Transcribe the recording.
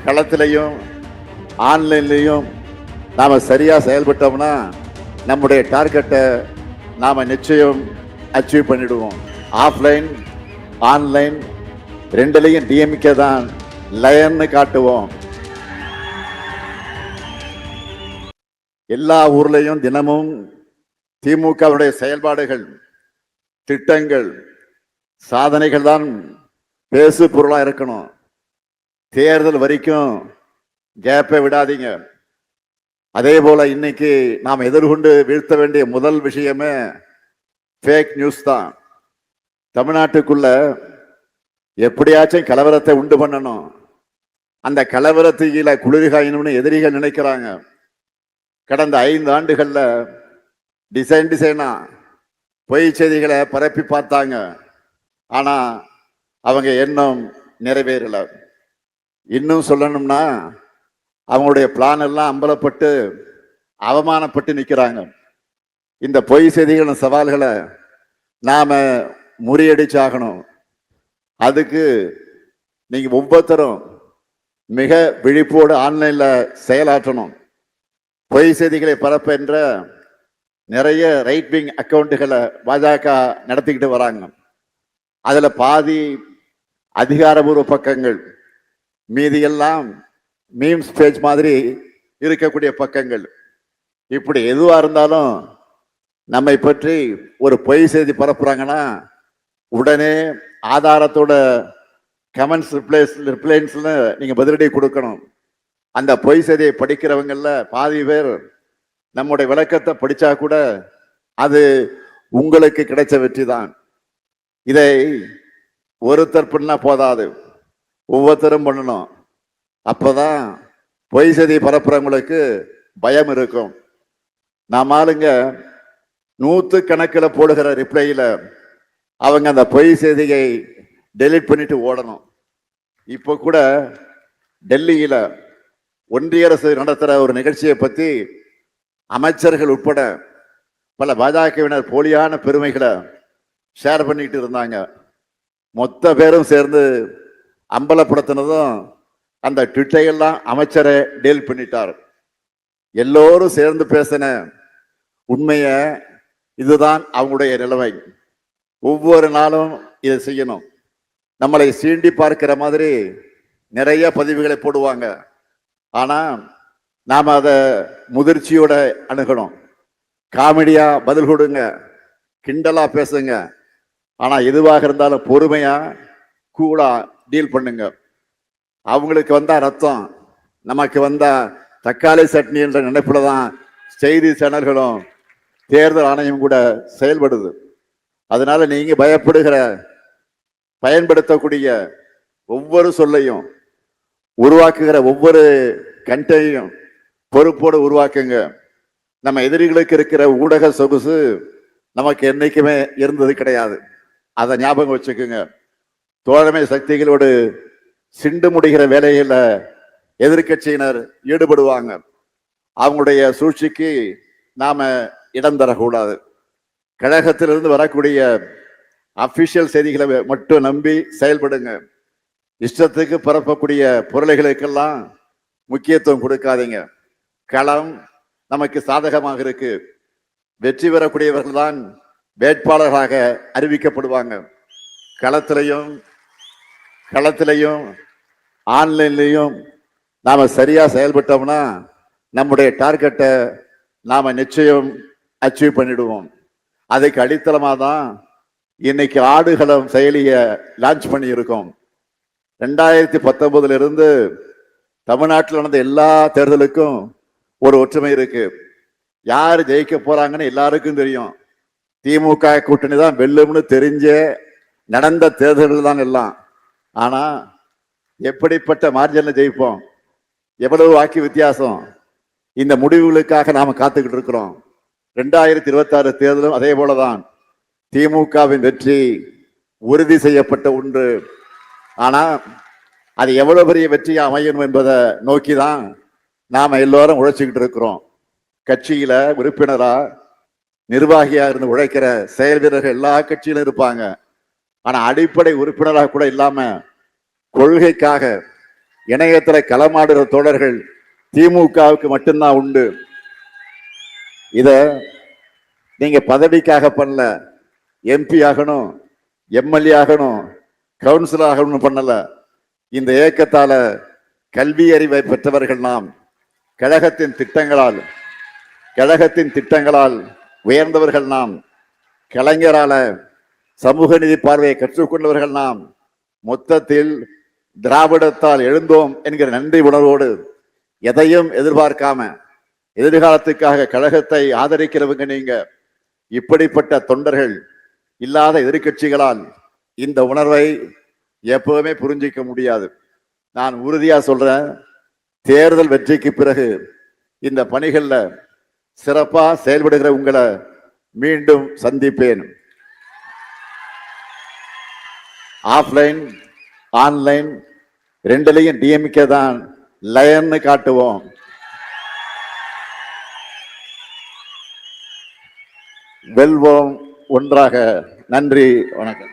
களத்திலையும் ஆன்லைன்லையும் நாம சரியா செயல்பட்டோம்னா நம்முடைய டார்கெட்டை நாம நிச்சயம் அச்சீவ் பண்ணிடுவோம். ஆஃப்லைன் ஆன்லைன் ரெண்டுலையும் டிஎம்கே தான் லயன்னு காட்டுவோம். எல்லா ஊர்லயும் தினமும் திமுகவுடைய செயல்பாடுகள், திட்டங்கள், சாதனைகள் தான் பேசு பொருளா இருக்கணும். தேர்தல் வரைக்கும் கேப்பை விடாதீங்க. அதே போல இன்னைக்கு நாம் எதிர்கொண்டு வீழ்த்த வேண்டிய முதல் விஷயமே ஃபேக் நியூஸ் தான். தமிழ்நாட்டுக்குள்ள எப்படியாச்சும் கலவரத்தை உண்டு பண்ணணும். அந்த கலவரத்துக்கு குளிர்காயணும்னு எதிரிகள் நினைக்கிறாங்க. கடந்த 5 ஆண்டுகள்ல டிசைனா பொய் செய்திகளை பரப்பி பார்த்தாங்க. ஆனா அவங்க எண்ணம் நிறைவேறல. இன்னும் சொல்லணும்னா அவங்களுடைய பிளான் எல்லாம் அம்பலப்பட்டு அவமானப்பட்டு நிற்கிறாங்க. இந்த பொய் செய்திகளின் சவால்களை நாம முறியடிச்சாகணும். அதுக்கு நீங்க ஒவ்வொருத்தரும் மிக விழிப்போடு ஆன்லைன்ல செயலாற்றணும். பொய் செய்திகளை பரப்ப என்ற நிறைய ரைட் விங் அக்கௌண்ட்டுகளை பாஜக நடத்திக்கிட்டு வராங்க. அதுல பாதி அதிகாரபூர்வ பக்கங்கள், மீதியெல்லாம் மீம்ஸ் பேஜ் மாதிரி இருக்கக்கூடிய பக்கங்கள். இப்படி எதுவா இருந்தாலும் நம்மை பற்றி ஒரு பொய் செய்தி பரப்புறாங்கன்னா உடனே ஆதாரத்தோட கமெண்ட்ஸ் ரிப்ளைன்ஸ்ல நீங்க பதிலடி கொடுக்கணும். அந்த பொய் செய்தியை படிக்கிறவங்கல்ல பாதி பேர் நம்முடைய விளக்கத்தை படிச்சா கூட அது உங்களுக்கு கிடைச்ச வெற்றி தான். இதை ஒருத்தர் பண்ணா போதாது, ஒவ்வொருத்தரும் பண்ணணும். அப்பதான் பொய் செய்தி பரப்புறவங்களுக்கு பயம் இருக்கும். நாம ஆளுங்க 100 கணக்கில் போடுகிற ரிப்ளைல அவங்க அந்த பொய் செய்தியை டெலிட் பண்ணிட்டு ஓடணும். இப்போ கூட டெல்லியில ஒன்றிய அரசு நடத்துற ஒரு நிகழ்ச்சியை பத்தி அமைச்சர்கள் உட்பட பல பாஜகவினர் போலியான பெருமைகளை ஷேர் பண்ணிட்டு இருந்தாங்க. மொத்த பேரும் சேர்ந்து அம்பலப்படுத்தினதும் அந்த ட்விட்டையெல்லாம் அமைச்சரை டீல் பண்ணிட்டார். எல்லோரும் சேர்ந்து பேசின உண்மைய இதுதான் அவங்களுடைய நிலைமை. ஒவ்வொரு நாளும் இதை செய்யணும். நம்மளை சீண்டி பார்க்கிற மாதிரி நிறைய பதிவுகளை போடுவாங்க. ஆனா நாம அதை முதிர்ச்சியோட அணுகணும். காமெடியா பதில் கொடுங்க, கிண்டலா பேசுங்க. ஆனா எதுவாக இருந்தாலும் பொறுமையா கூலா டீல் பண்ணுங்க. அவங்களுக்கு வந்தா ரத்தம், நமக்கு வந்தா தக்காளி சட்னி என்ற நினைப்புல தான் செய்தி சேனல்களும் தேர்தல் ஆணையம் கூட செயல்படுது. அதனால நீங்க பயன்படுத்தக்கூடிய ஒவ்வொரு சொல்லையும், உருவாக்குகிற ஒவ்வொரு கண்டையும் பொறுப்போடு உருவாக்குங்க. நம்ம எதிரிகளுக்கு இருக்கிற ஊடக சொகுசு நமக்கு என்னைக்குமே இருந்தது கிடையாது. அதை ஞாபகம் வச்சுக்கோங்க. தோழமை சக்திகளோடு சிண்டு முடிகிற வேலையில எதிர்கட்சியினர் ஈடுபடுவாங்க. அவங்களுடைய சூழ்ச்சிக்கு நாம இடம் தரக்கூடாது. கழகத்திலிருந்து வரக்கூடிய அபிஷியல் செய்திகளை மட்டும் நம்பி செயல்படுங்க. இஷ்டத்துக்கு பரப்பக்கூடிய பொருளைகளுக்கெல்லாம் முக்கியத்துவம் கொடுக்காதீங்க. களம் நமக்கு சாதகமாக இருக்கு. வெற்றி பெறக்கூடியவர்கள் தான் வேட்பாளர்களாக அறிவிக்கப்படுவாங்க. களத்திலையும் ஆன்லைன்லையும் நாம சரியா செயல்பட்டோம்னா நம்முடைய டார்கெட்டை நாம நிச்சயம் அச்சீவ் பண்ணிடுவோம். அதுக்கு அடித்தளமாக தான் இன்னைக்கு ஆடுகளம் செயலியை லான்ச் பண்ணி இருக்கோம். 2019 இருந்து தமிழ்நாட்டில் நடந்த எல்லா தேர்தலுக்கும் ஒரு ஒற்றுமை இருக்கு. யார் ஜெயிக்க போறாங்கன்னு எல்லாருக்கும் தெரியும். திமுக கூட்டணி தான் வெல்லும்னு தெரிஞ்ச நடந்த தேர்தல்கள் தான் எல்லாம். ஆனா எப்படிப்பட்ட மார்ஜின்ல ஜெயிப்போம், எவ்வளவு வாக்கு வித்தியாசம், இந்த முடிவுகளுக்காக நாம காத்துக்கிட்டு இருக்கிறோம். 2026 தேர்தலும் அதே போலதான். திமுகவின் வெற்றி உறுதி செய்யப்பட்ட ஒன்று. ஆனா அது எவ்வளவு பெரிய வெற்றியா அமையணும் என்பதை நோக்கிதான் நாம எல்லோரும் உழைச்சிக்கிட்டு இருக்கிறோம். கட்சியில உறுப்பினரா நிர்வாகியா இருந்து உழைக்கிற செயல் வீரர்கள் எல்லா கட்சியிலும் இருப்பாங்க. ஆனா அடிப்படை உறுப்பினராக கூட இல்லாம கொள்கைக்காக இணையத்துல களமாடுற தோழர்கள் திமுகவுக்கு மட்டும்தான் உண்டு. இத நீங்க பதவிக்காக பண்ணல, எம்பி ஆகணும், எம்எல்ஏ ஆகணும், கவுன்சிலர் ஆகணும் பண்ணல. இந்த இயக்கத்தால கல்வி அறிவை பெற்றவர்கள் நாம். கழகத்தின் திட்டங்களால் உயர்ந்தவர்கள் நாம். கலைஞரால சமூக நீதி பார்வையை கற்றுக்கொண்டவர்கள் நாம். மொத்தத்தில் திராவிடத்தால் எழுந்தோம் என்கிற நன்றி உணர்வோடு எதையும் எதிர்பார்க்காம எதிர்காலத்துக்காக கழகத்தை ஆதரிக்கிறவங்க நீங்க. இப்படிப்பட்ட தொண்டர்கள் இல்லாத எதிர்கட்சிகளால் இந்த உணர்வை எப்பவுமே புரிஞ்சிக்க முடியாது. நான் உறுதியா சொல்றேன், தேர்தல் வெற்றிக்கு பிறகு இந்த பணிகள்ல சிறப்பா செயல்படுகிற உங்களை மீண்டும் சந்திப்பேன். ஆஃப்லைன் ஆன்லைன் ரெண்டுலையும் டிஎம்கே தான் லயன்னு காட்டுவோம். வெல்வோம் ஒன்றாக. நன்றி, வணக்கம்.